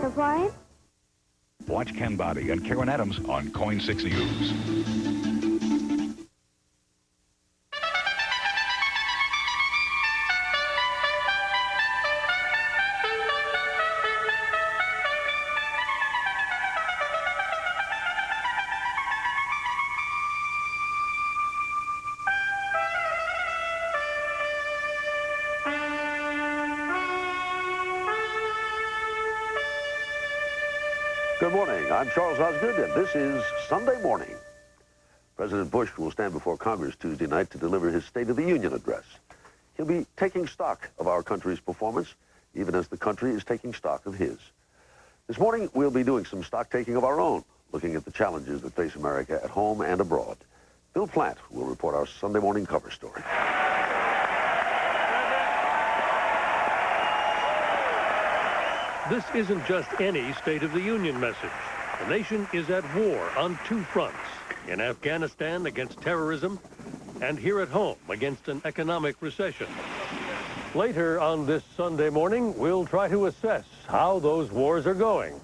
For Brian? Watch Ken Bobby and Karen Adams on Coin 6 News. Good morning. I'm Charles Osgood, and this is Sunday Morning. President Bush will stand before Congress Tuesday night to deliver his State of the Union address. He'll be taking stock of our country's performance, even as the country is taking stock of his. This morning, we'll be doing some stock taking of our own, looking at the challenges that face America at home and abroad. Bill Plant will report our Sunday morning cover story. This isn't just any State of the Union message. The nation is at war on two fronts, in Afghanistan against terrorism, and here at home against an economic recession. Later on this Sunday morning, we'll try to assess how those wars are going,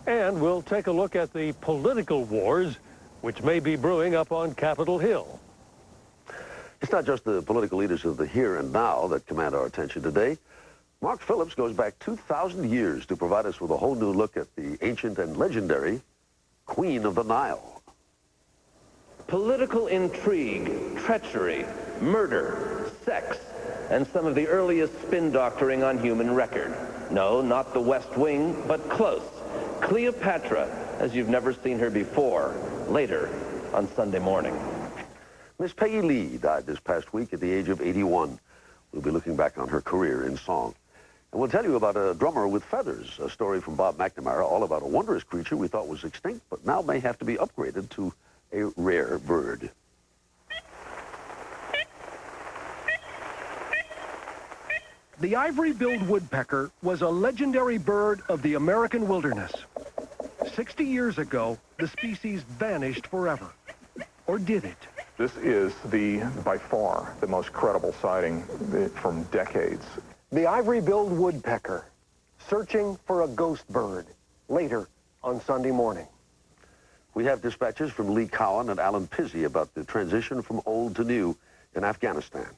and we'll take a look at the political wars which may be brewing up on Capitol Hill. It's not just the political leaders of the here and now that command our attention today. Mark Phillips goes back 2,000 years to provide us with a whole new look at the ancient and legendary Queen of the Nile. Political intrigue, treachery, murder, sex, and some of the earliest spin doctoring on human record. No, not the West Wing, but close. Cleopatra, as you've never seen her before, later on Sunday morning. Miss Peggy Lee died this past week at the age of 81. We'll be looking back on her career in song. And we'll tell you about a drummer with feathers, a story from Bob McNamara, all about a wondrous creature we thought was extinct, but now may have to be upgraded to a rare bird. The ivory-billed woodpecker was a legendary bird of the American wilderness. 60 years ago, the species vanished forever. Or did it? This is by far, the most credible sighting from decades. The ivory-billed woodpecker, searching for a ghost bird, later on Sunday morning. We have dispatches from Lee Cowan and Alan Pizzi about the transition from old to new in Afghanistan.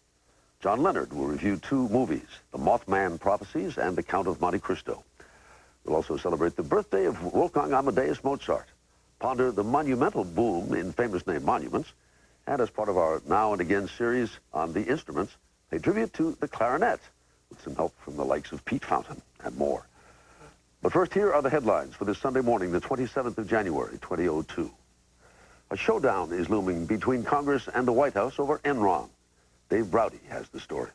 John Leonard will review two movies, The Mothman Prophecies and The Count of Monte Cristo. We'll also celebrate the birthday of Wolfgang Amadeus Mozart, ponder the monumental boom in famous name monuments, and as part of our Now and Again series on the instruments, pay tribute to the clarinet, with some help from the likes of Pete Fountain and more. But first, here are the headlines for this Sunday morning, the 27th of January, 2002. A showdown is looming between Congress and the White House over Enron. Dave Browdy has the story.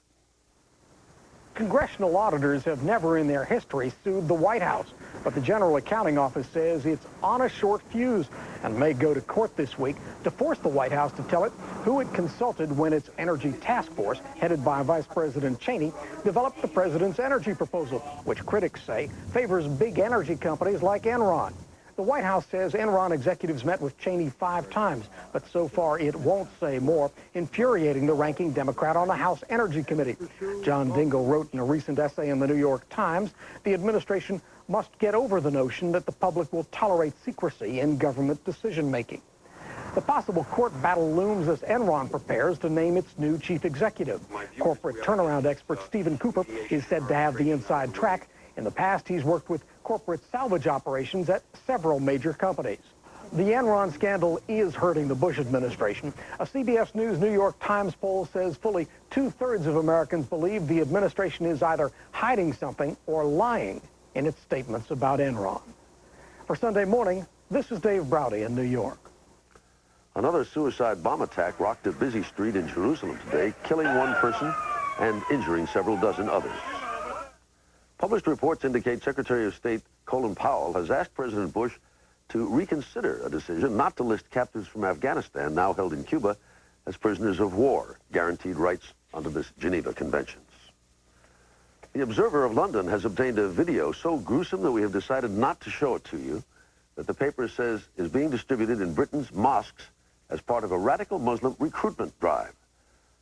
Congressional auditors have never in their history sued the White House, but the General Accounting Office says it's on a short fuse and may go to court this week to force the White House to tell it who it consulted when its energy task force, headed by Vice President Cheney, developed the president's energy proposal, which critics say favors big energy companies like Enron. The White House says Enron executives met with Cheney 5 times, but so far it won't say more, infuriating the ranking Democrat on the House Energy Committee. John Dingell wrote in a recent essay in the New York Times, the administration must get over the notion that the public will tolerate secrecy in government decision-making. The possible court battle looms as Enron prepares to name its new chief executive. Corporate turnaround expert Stephen Cooper is said to have the inside track. In the past, he's worked with corporate salvage operations at several major companies. The Enron scandal is hurting the Bush administration. A CBS News New York Times poll says fully 2/3 of Americans believe the administration is either hiding something or lying in its statements about Enron. For Sunday morning, this is Dave Browdy in New York. Another suicide bomb attack rocked a busy street in Jerusalem today, killing one person and injuring several dozen others. Published reports indicate Secretary of State Colin Powell has asked President Bush to reconsider a decision not to list captives from Afghanistan now held in Cuba as prisoners of war, guaranteed rights under the Geneva Conventions. The Observer of London has obtained a video so gruesome that we have decided not to show it to you, that the paper says is being distributed in Britain's mosques as part of a radical Muslim recruitment drive.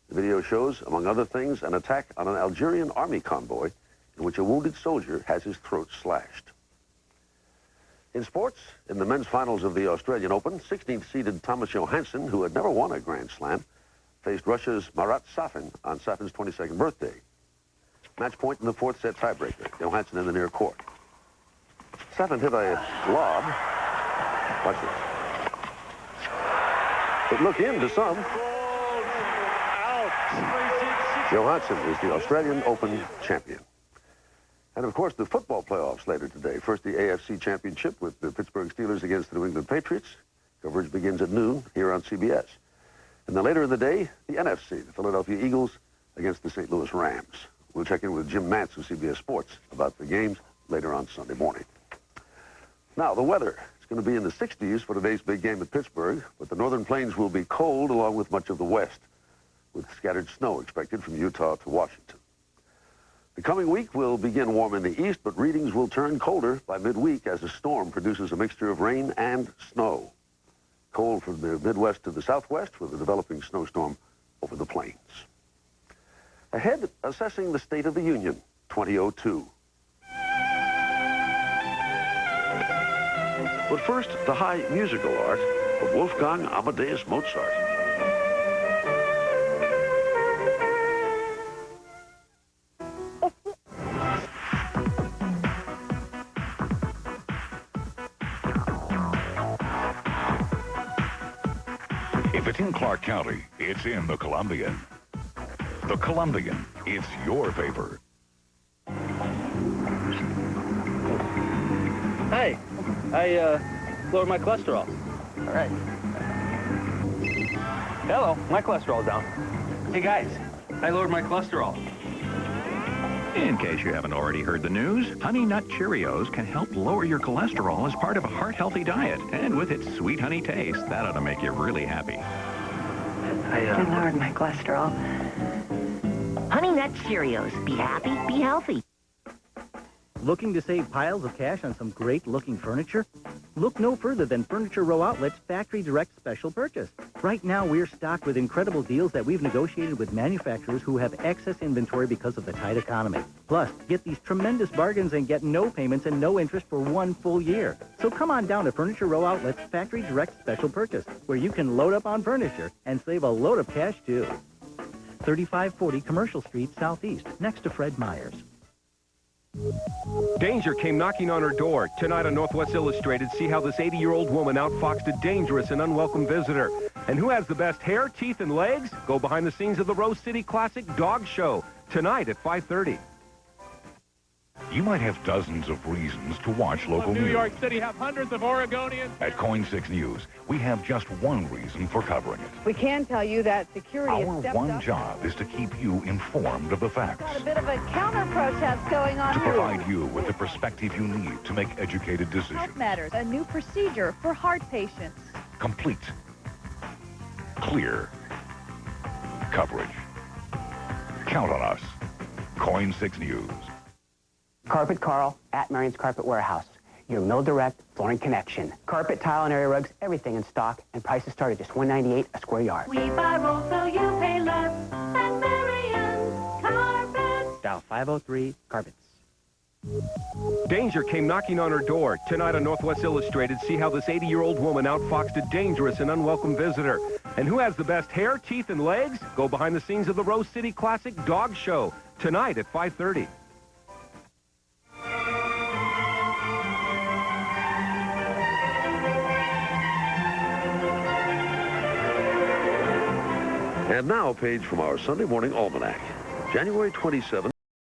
The video shows, among other things, an attack on an Algerian army convoy in which a wounded soldier has his throat slashed. In sports, in the men's finals of the Australian Open, 16th-seeded Thomas Johansson, who had never won a Grand Slam, faced Russia's Marat Safin on Safin's 22nd birthday. Match point in the fourth set tiebreaker. Johansson in the near court. Safin hit a lob. Watch this. It looked in to some. Johansson is the Australian Open champion. And, of course, the football playoffs later today. First, the AFC Championship with the Pittsburgh Steelers against the New England Patriots. Coverage begins at noon here on CBS. And then later in the day, the NFC, the Philadelphia Eagles against the St. Louis Rams. We'll check in with Jim Nantz of CBS Sports about the games later on Sunday morning. Now, the weather. It's going to be in the 60s for today's big game at Pittsburgh, but the northern plains will be cold along with much of the west, with scattered snow expected from Utah to Washington. The coming week will begin warm in the east, but readings will turn colder by midweek as a storm produces a mixture of rain and snow. Cold from the Midwest to the Southwest with a developing snowstorm over the plains. Ahead, assessing the State of the Union, 2002. But first, the high musical art of Wolfgang Amadeus Mozart. If it's in Clark County, it's in the Columbian. The Columbian, it's your paper. Hey, I lowered my cholesterol. All right. Hello, my cholesterol's down. Hey guys, I lowered my cholesterol. In case you haven't already heard the news, Honey Nut Cheerios can help lower your cholesterol as part of a heart-healthy diet. And with its sweet honey taste, that ought to make you really happy. I lowered my cholesterol. Honey Nut Cheerios. Be happy, be healthy. Looking to save piles of cash on some great-looking furniture? Look no further than Furniture Row Outlet's Factory Direct Special Purchase. Right now, we're stocked with incredible deals that we've negotiated with manufacturers who have excess inventory because of the tight economy. Plus, get these tremendous bargains and get no payments and no interest for 1 full year. So come on down to Furniture Row Outlet's Factory Direct Special Purchase, where you can load up on furniture and save a load of cash, too. 3540 Commercial Street, Southeast, next to Fred Meyer's. Danger came knocking on her door. Tonight on Northwest Illustrated, see how this 80-year-old woman outfoxed a dangerous and unwelcome visitor. And who has the best hair, teeth, and legs? Go behind the scenes of the Rose City Classic Dog Show. Tonight at 5:30. You might have dozens of reasons to watch local news. New York City have hundreds of Oregonians. At KOIN 6 News, we have just one reason for covering it. We can tell you that security Our has stepped one up. job is to keep you informed of the facts. Got a bit of a counter-protest going on To here. provide you with the perspective you need to make educated decisions. Health Matters, a new procedure for heart patients. Complete, clear coverage. Count on us. KOIN 6 News. Carpet Carl at Marion's Carpet Warehouse. Your mill direct flooring connection. Carpet, tile, and area rugs, everything in stock, and prices start at just $198 a square yard. We buy rolls so you pay less at Marion's Carpet. Dial 503 Carpets. Danger came knocking on her door. Tonight on Northwest Illustrated, see how this 80-year-old woman outfoxed a dangerous and unwelcome visitor. And who has the best hair, teeth, and legs? Go behind the scenes of the Rose City Classic Dog Show. Tonight at 5:30. And now a page from our Sunday Morning Almanac. January 27,